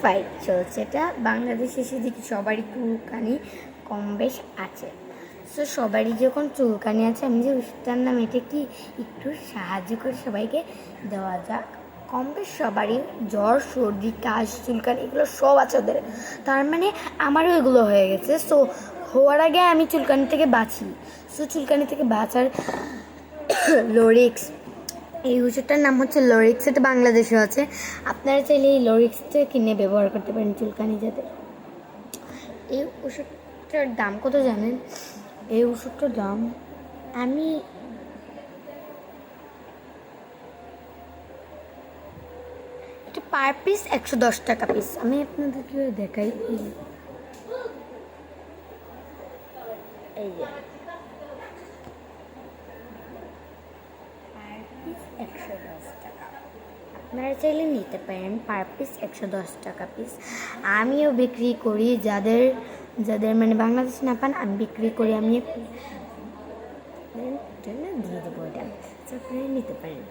Fight চলছে, এটা বাংলাদেশে সেদিকে সবারই চুলকানি কম বেশ আছে। সো সবারই যখন চুলকানি আছে, আমি যে ওষুধটার নাম এটা কি একটু সাহায্য করে সবাইকে দেওয়া যাক। কম বেশ সবারই জ্বর, সর্দি, কাশ, চুলকানি এগুলো সব আছে ওদের, তার মানে আমারও এগুলো হয়ে গেছে। সো হওয়ার আগে আমি চুলকানি থেকে বাঁচি। সো চুলকানি থেকে বাঁচার লোরিক্স, এই ওষুধটার নাম হচ্ছে লোরিক্স, এটা বাংলাদেশে আছে। আপনারা চাইলে এই লোরিক্সটা কিনে ব্যবহার করতে পারেন চুলকানি যাদের। এই ওষুধটার দাম কত জানেন? এই ওষুধটার দাম আমি এটা পার পিস 110 টাকা পিস। আমি আপনাদেরকে দেখাই, এই যে পার পিস 110 টাকা। আপনারা চাইলে নিতে পারেন পার পিস 110 টাকা পিস। আমিও বিক্রি করি, যাদের যাদের মানে বাংলাদেশ না পান আমি বিক্রি করি। আমি দিয়ে দেবো, এটা আপনারা নিতে পারেন।